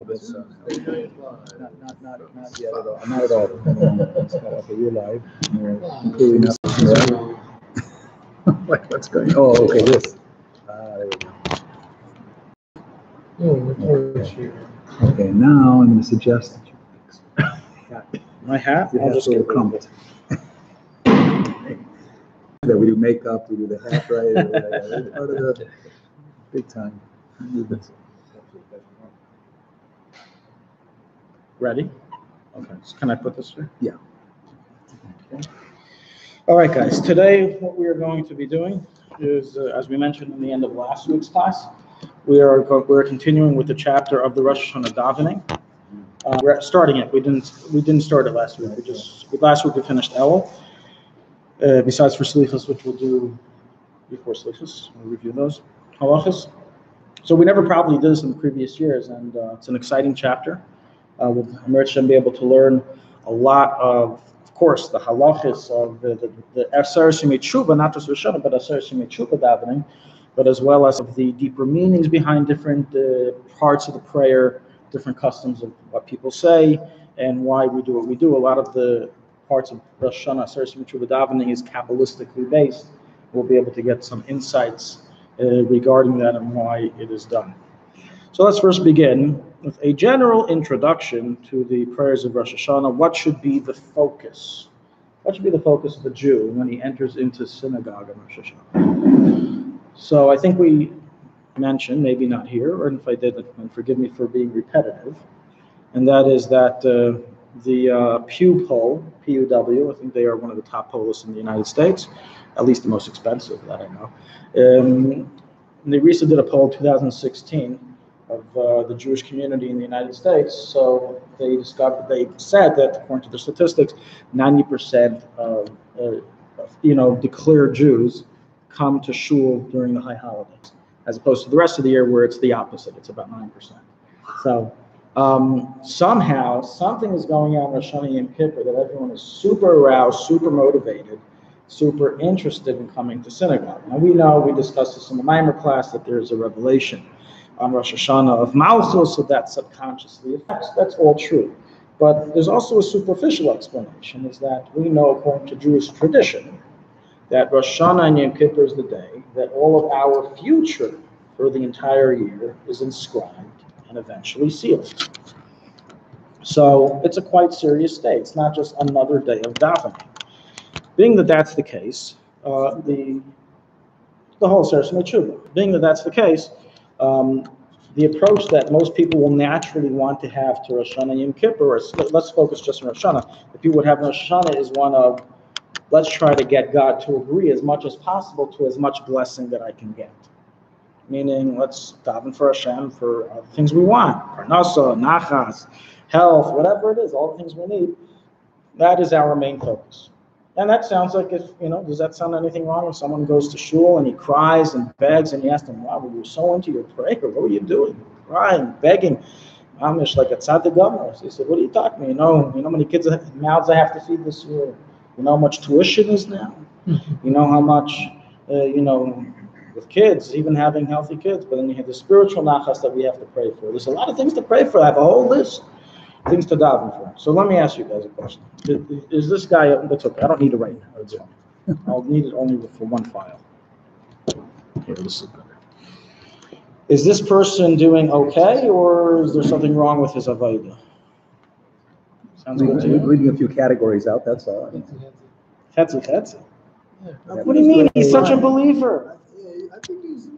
This, not yet at all. Not at all. Okay, you're live. Including us. What's going on? Oh, okay, this. There we go. Okay, now I'm going to suggest that you my hat. I'll just get it. That we do makeup, we do the hat right. Part of the big time. Ready? Okay. So can I put this here? Yeah. Okay. All right, guys. Today, what we are going to be doing is, as we mentioned in the end of last week's class, we're continuing with the chapter of the Rosh Hashana davening. We're starting it. We didn't start it last week. Last week we finished Elul. Besides for Slichos, which we'll do before Slichos, we'll review those halachas. So we never probably did this in the previous years, and it's an exciting chapter. We'll be able to learn a lot of course, the halachas of the Aser Shemei Tshuva, not just Rosh Hashanah, but Aser Shemei Tshuva davening, but as well as of the deeper meanings behind different parts of the prayer, different customs of what people say, and why we do what we do. A lot of the parts of Rosh Hashanah, Aser Shemei Tshuva davening is Kabbalistically based. We'll be able to get some insights regarding that and why it is done. So let's first begin with a general introduction to the prayers of Rosh Hashanah. What should be the focus? What should be the focus of the Jew when he enters into synagogue on Rosh Hashanah? So I think we mentioned, maybe not here, or if I did, then forgive me for being repetitive, and that is that the Pew poll, PUW, I think they are one of the top polls in the United States, at least the most expensive that I know. They recently did a poll in 2016 of the Jewish community in the United States. So they said that according to the statistics, 90% of declared Jews come to shul during the high holidays, as opposed to the rest of the year where it's the opposite. It's about 9%. So somehow something is going on in Rosh Hashanah Yom Kippur that everyone is super aroused, super motivated, super interested in coming to synagogue. Now we know, we discussed this in the Mimer class, that there is a revelation on Rosh Hashanah of Malchus, so that subconsciously affects. That's all true. But there's also a superficial explanation, is that we know, according to Jewish tradition, that Rosh Hashanah and Yom Kippur is the day that all of our future for the entire year is inscribed and eventually sealed. So it's a quite serious day. It's not just another day of davening. Being that that's the case, the whole Aser Shemei Tshuva. Being that that's the case, the approach that most people will naturally want to have to Rosh Hashanah Yom Kippur, or let's focus just on Rosh Hashanah. The people would have Rosh Hashanah is one of, let's try to get God to agree as much as possible to as much blessing that I can get. Meaning, let's daven for Hashem for all the things we want, parnasa, nachas, health, whatever it is, all the things we need. That is our main focus. And that sounds like, does that sound anything wrong if someone goes to shul and he cries and begs and you ask him, wow, were you so into your prayer? What were you doing? Crying, begging. Amish like a tzaddik governor. So he said, what are you talking about? You know how many kids' mouths I have to feed this year? You know how much tuition is now? You know how much, with kids, even having healthy kids, but then you have the spiritual nachas that we have to pray for. There's a lot of things to pray for. I have a whole list. Things to daven for. So let me ask you guys a question. Is this guy, that's okay, I don't need it right now, it's fine. I'll need it only for one file. Here, this is better. Is this person doing okay, or is there something wrong with his avodah? Sounds good to you? Reading a few categories out, that's all. That's it. What do you mean? He's such a believer. I think he's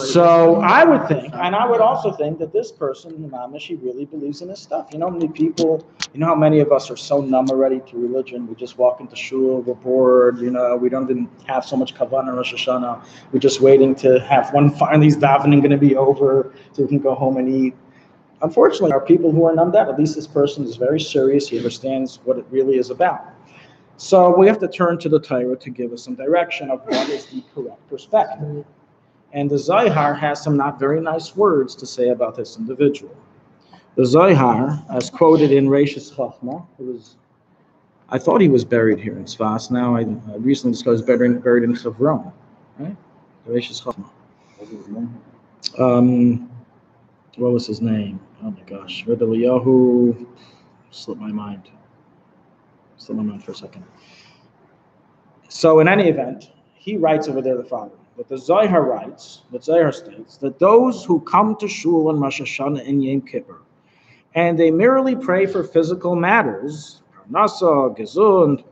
So I would think, and I would also think that this person, he really believes in his stuff. You know how many people, how many of us are so numb already to religion? We just walk into shul, we're bored, we don't even have so much kavanah in Rosh Hashanah. We're just waiting to have finally is davening going to be over so we can go home and eat. Unfortunately, there are people who are numbed out. At least this person is very serious. He understands what it really is about. So we have to turn to the Torah to give us some direction of what is the correct perspective. And the Zohar has some not very nice words to say about this individual. The Zohar, as quoted in Reishis Chachma, I thought he was buried here in Tzfat. Now I recently discovered he's buried in Chevron, right? Reishis Chachma. what was his name? Oh my gosh, Rabbi Eliyahu, slipped my mind for a second. So in any event, he writes over there the following, that the Zohar writes, the Zohar states, that those who come to Shul on Rosh Hashana and Yom Kippur, and they merely pray for physical matters, parnasa, gesund,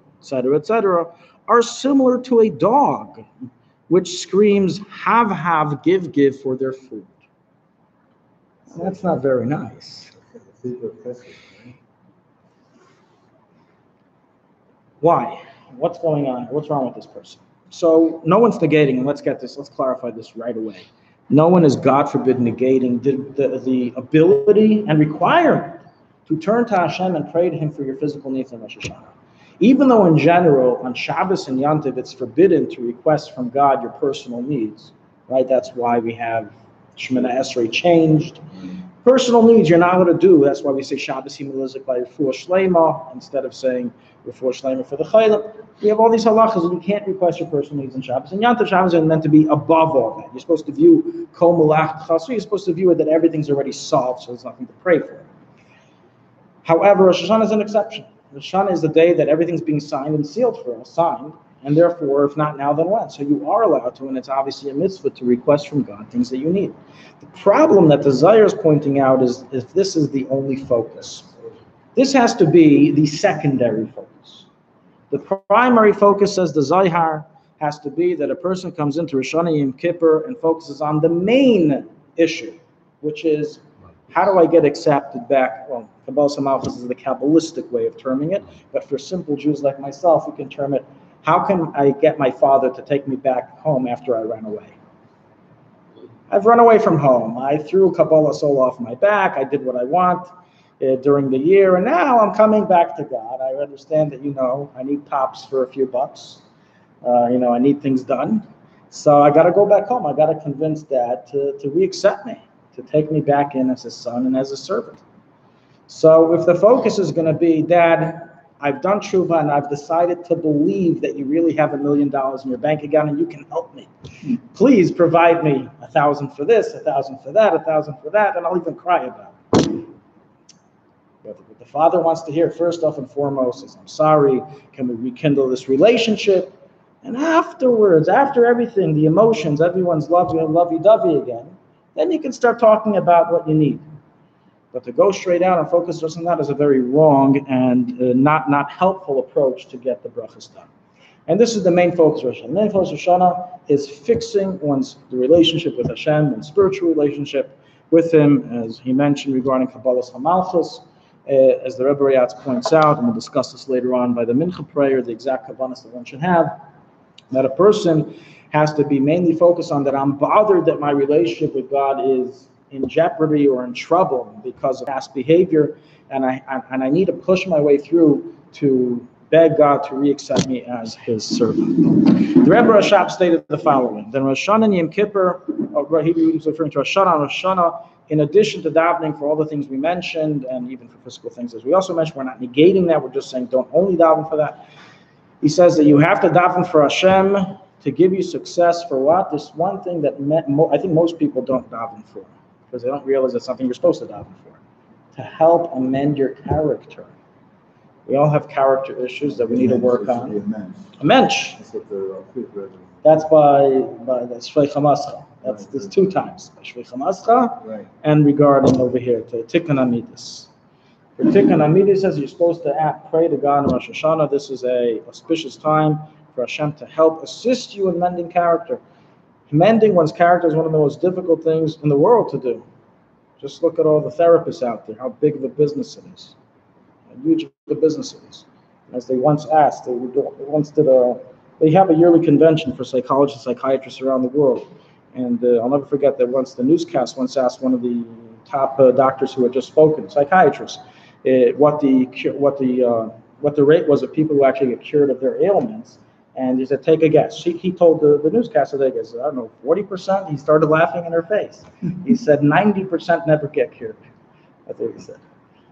etc., are similar to a dog, which screams, have, give for their food. That's not very nice. Why? What's going on? What's wrong with this person? So no one's negating, and let's clarify this right away. No one is, God forbid, negating the ability and requirement to turn to Hashem and pray to Him for your physical needs in Rosh Hashana. Even though in general, on Shabbos and Yom Tov, it's forbidden to request from God your personal needs, right? That's why we have Shemana Esrei changed. Personal needs you're not going to do. That's why we say Shabbos Himelizik by Refuah Shleima instead of saying Refuah Shleima for the Chaylim. We have all these halachas and you can't request your personal needs in Shabbos. And Yom Tov Shabbos are meant to be above all that. You're supposed to view Kol Malach Chasru. You're supposed to view it that everything's already solved, so there's nothing to pray for. However, Rosh Hashanah is an exception. Rosh Hashanah is the day that everything's being signed and sealed for us, and therefore, if not now, then when? So you are allowed to, and it's obviously a mitzvah to request from God things that you need. The problem that the Zohar is pointing out is if this is the only focus. This has to be the secondary focus. The primary focus, says the Zohar, has to be that a person comes into Rosh Hashanah Yom Kippur and focuses on the main issue, which is, how do I get accepted back? Well, Kabbalah Samalchus is the Kabbalistic way of terming it, but for simple Jews like myself, we can term it, how can I get my father to take me back home after I ran away? I've run away from home. I threw Kabbalah soul off my back. I did what I want during the year, and now I'm coming back to God. I understand that, I need tops for a few bucks. I need things done. So I got to go back home. I got to convince Dad to re-accept me, to take me back in as his son and as a servant. So if the focus is going to be, Dad, I've done tshuva and I've decided to believe that you really have $1 million in your bank account and you can help me. Please provide me 1,000 for this, 1,000 for that, 1,000 for that, and I'll even cry about it. But what the father wants to hear first off and foremost is, I'm sorry, can we rekindle this relationship? And afterwards, after everything, the emotions, everyone's lovey-dovey again, then you can start talking about what you need. But to go straight out and focus just on that is a very wrong and not helpful approach to get the brachas done. And this is the main focus of Rosh Hashanah. The main focus of Rosh Hashanah is fixing the relationship with Hashem, and spiritual relationship with Him, as he mentioned regarding Kabbalah Samalchus, as the Rebbe points out, and we'll discuss this later on by the Mincha prayer, the exact kavanas that one should have, that a person has to be mainly focused on that I'm bothered that my relationship with God is in jeopardy or in trouble because of past behavior, and I need to push my way through to beg God to re-accept me as His servant. The Rebbe Rashab stated the following: then Rosh Hashanah and Yom Kippur, he was referring to Rosh Hashanah, in addition to davening for all the things we mentioned, and even for physical things as we also mentioned, we're not negating that, we're just saying don't only daven for that. He says that you have to daven for Hashem to give you success for what? This one thing that I think most people don't daven for, because they don't realize it's something you're supposed to daven for, to help amend your character. We all have character issues that we need to work on. A mensch. That's by Shvei Chamascha. There's 2 times. By Shvei Chamascha and regarding over here to Tikkun Amidus. For Tikkun Amidus says you're supposed to pray to God in Rosh Hashanah. This is a auspicious time for Hashem to help assist you in mending character. Mending one's character is one of the most difficult things in the world to do. Just look at all the therapists out there, how big of a business it is. How huge of a business it is. As they once asked, they have a yearly convention for psychologists and psychiatrists around the world. And I'll never forget that once the newscast once asked one of the top doctors who had just spoken, psychiatrists, what the rate was of people who actually get cured of their ailments. And he said, take a guess. He told the newscaster, I don't know, 40%? He started laughing in her face. He said 90% never get cured. That's what he said.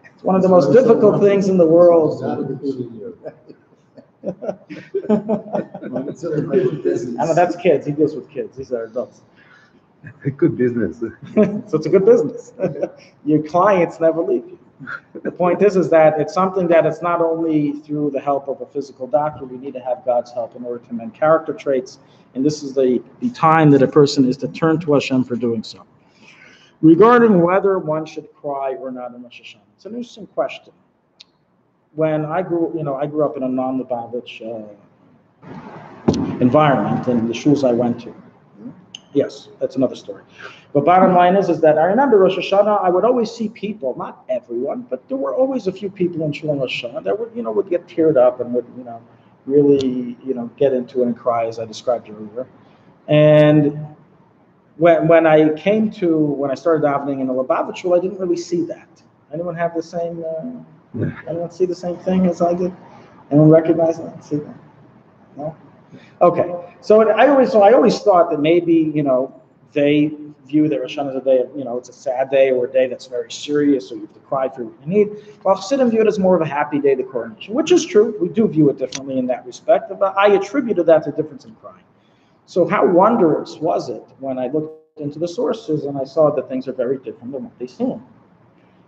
It's one of the most difficult things in the world. I know that's kids. He deals with kids. These are adults. Good business. So it's a good business. Your clients never leave you. The point is that it's something that it's not only through the help of a physical doctor. We need to have God's help in order to mend character traits. And this is the time that a person is to turn to Hashem for doing so. Regarding whether one should cry or not in Rosh Hashanah, it's an interesting question. When I grew up in a non-Lubavitch environment in the shuls I went to. Yes, that's another story. But bottom line is that I remember Rosh Hashanah, I would always see people, not everyone, but there were always a few people in Shul and Rosh Hashanah that would get teared up and would, really, get into it and cry, as I described earlier. And when I started davening in the Lubavitch Shul, I didn't really see that. Anyone have the same, anyone see the same thing as I did? Anyone recognize that? See that? No? Okay, so I always thought that maybe they view that Rosh Hashanah is a day of it's a sad day or a day that's very serious, so you have to cry for what you need. While Chassidim view it as more of a happy day, the coronation, which is true. We do view it differently in that respect, but I attributed that to difference in crying. So how wondrous was it when I looked into the sources and I saw that things are very different than what they seem.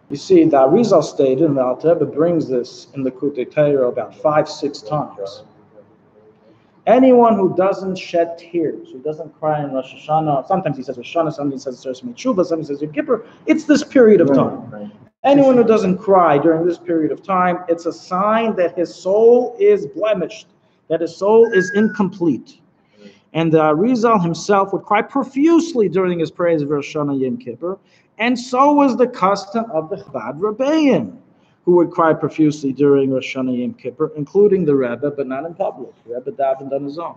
You see, the Arizal stated, and the Alter Rebbe brings this in the Kutei Torah about 5-6 times. Anyone who doesn't shed tears, who doesn't cry in Rosh Hashanah, sometimes he says Rosh Hashanah, sometimes he says Tzfat Tshuva, sometimes he says Yom Kippur, it's this period of time. Right. Anyone who doesn't cry during this period of time, it's a sign that his soul is blemished, that his soul is incomplete. And the Arizal himself would cry profusely during his praise of Rosh Hashanah Yom Kippur, and so was the custom of the Chabad Rebbeim, who would cry profusely during Rosh Hashanah Yom Kippur, including the Rebbe, but not in public. The Rebbe davened on his own,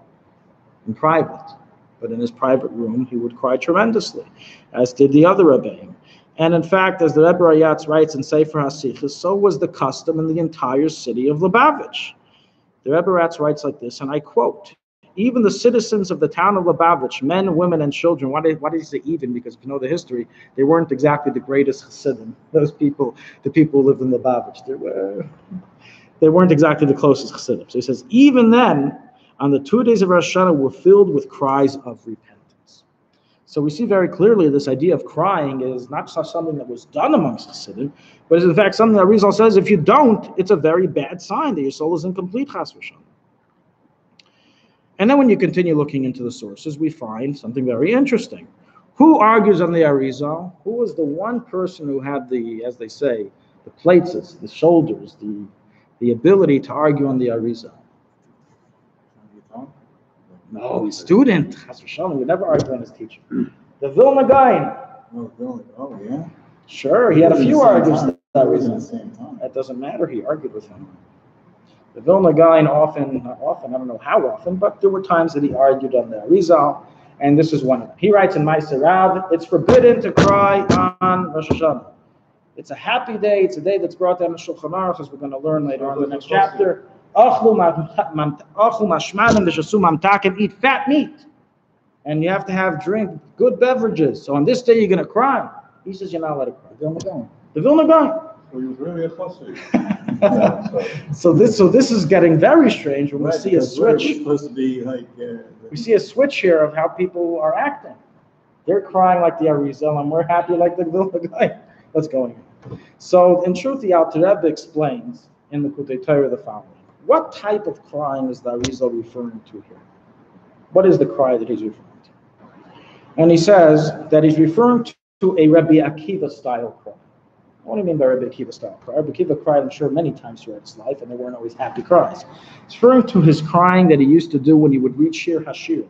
in private. But in his private room, he would cry tremendously, as did the other Rebbeim. And in fact, as the Rebbe Rayatz writes in Sefer HaSichos, so was the custom in the entire city of Lubavitch. The Rebbe Rayatz writes like this, and I quote, even the citizens of the town of Lubavitch, men, women, and children, why did he say even? Because if you know the history, they weren't exactly the greatest Chassidim. Those people, the people who lived in Lubavitch, they weren't exactly the closest Chassidim. So he says, even then, on the 2 days of Rosh Hashanah, were filled with cries of repentance. So we see very clearly this idea of crying is not something that was done amongst Chassidim, but is in fact something that Arizal says, if you don't, it's a very bad sign that your soul is incomplete, Chas v'shalom. And then when you continue looking into the sources, we find something very interesting. Who argues on the Arizal? Who was the one person who had the, as they say, the plates, the shoulders, the ability to argue on the Arizal? No, he's student. We never argue on his teacher. The Vilna Gaon. Oh, yeah? Sure, he had a few arguments on the Arizal. That doesn't matter, he argued with him. The Vilna Gaon often, I don't know how often, but there were times that he argued on the Arizal, and this is one of them. He writes in Ma'aser Rav, it's forbidden to cry on Rosh Hashanah. It's a happy day, it's a day that's brought down in Shulchan Aruch, as we're going to learn later on in the next chapter. Eat fat meat. And you have to drink good beverages. So on this day you're going to cry. He says you're not allowed to cry. The Vilna Gaon. So he was really a chassid. So this is getting very strange when we see a switch. It's supposed to be like we see a switch here of how people are acting. They're crying like the Arizal, and we're happy like the Vilna Gaon. What's going on? So in truth, the Alter Rebbe explains in the Kutei Torah the following: what type of crying is the Arizal referring to here? What is the cry that he's referring to? And he says that he's referring to a Rabbi Akiva style cry. What do you mean by Rabbi Akiva style cry? Rabbi Akiva cried, I'm sure, many times throughout his life, and they weren't always happy cries. It's referring to his crying that he used to do when he would read Shiur Hashir. It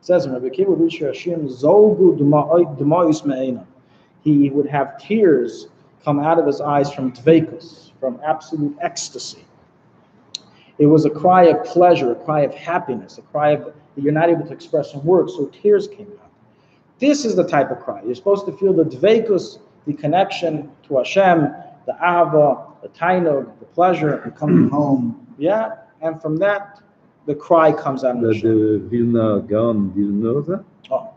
says when Rabbi Akiva would read Shiur Hashir, Zolgu d'ma'os me'einav. He would have tears come out of his eyes from dveikus, from absolute ecstasy. It was a cry of pleasure, a cry of happiness, a cry of that you're not able to express in words, so tears came out. This is the type of cry. You're supposed to feel the dveikus, the connection to Hashem, the ahava, the tainug, the pleasure, and coming home. Yeah, and from that, the cry comes out of Hashem. The Vilna Gaon, do you know that? Oh,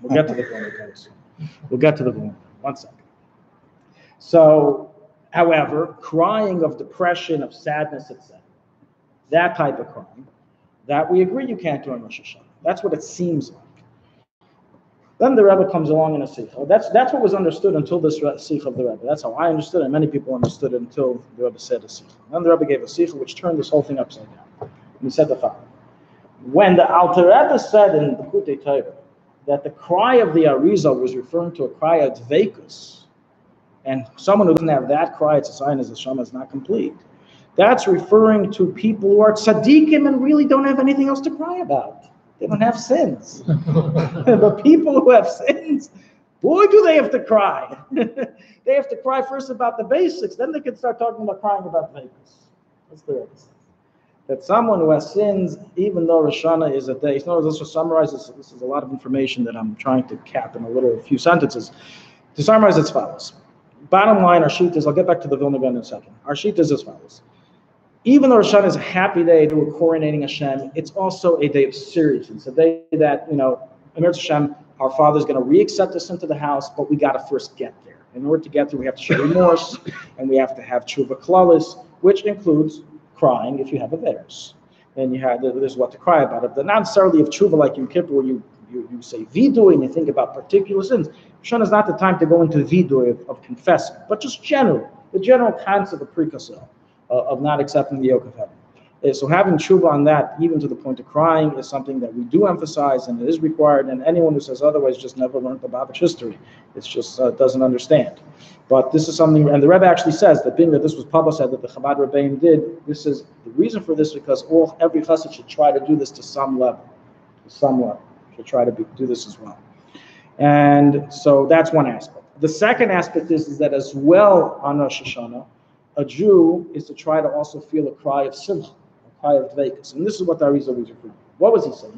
we'll get to the Vilna Gaon. We'll get to the Vilna. 1 second. So, however, crying of depression, of sadness, etc., that type of crying, that we agree you can't do on Rosh Hashanah. That's what it seems like. Then the Rebbe comes along in a sikha. That's what was understood until this sikha of the Rebbe. That's how I understood it, and many people understood it until the Rebbe said a sikha. Then the Rebbe gave a sikha which turned this whole thing upside down. And he said the following. When the Alter Rebbe said in the Kutei Torah that the cry of the Arizal was referring to a cry of Dveikus, and someone who doesn't have that cry, it's a sign as the Shema is not complete. That's referring to people who are tzaddikim and really don't have anything else to cry about. They don't have sins. But people who have sins, boy, do they have to cry. They have to cry first about the basics, then they can start talking about crying about Vegas. That's the evidence. That someone who has sins, even though Rosh Hashana is a day, let's just summarize this. This is a lot of information that I'm trying to cap in a few sentences. To summarize, it's as follows. Bottom line, our sheet is, I'll get back to the Vilna Gaon in a second. Our sheet is as follows. Even though Rosh Hashana is a happy day that we're coronating Hashem, it's also a day of seriousness. A day that, Emir Hashem, our Father's going to re-accept us into the house, but we got to first get there. In order to get there, we have to show remorse, and we have to have tshuva klalis, which includes crying if you have a veros. And there's what to cry about. But not necessarily of tshuva like Yom Kippur, where you say vidu and you think about particular sins. Rosh Hashana is not the time to go into vidu of confessing, but just the general concept of prekasel. Of not accepting the yoke of heaven. So having tshuva on that, even to the point of crying, is something that we do emphasize and it is required, and anyone who says otherwise just never learned the Babish history. It's just doesn't understand. But this is something, and the Rebbe actually says that being that this was publicized that the Chabad Rebbeim did, this is the reason for this because every chassid should try to do this to some level. Should try to do this as well. And so that's one aspect. The second aspect is that as well on Rosh Hashanah, a Jew is to try to also feel a cry of simcha, a cry of dveikus. And this is what the Arizal was referring to. What was he saying?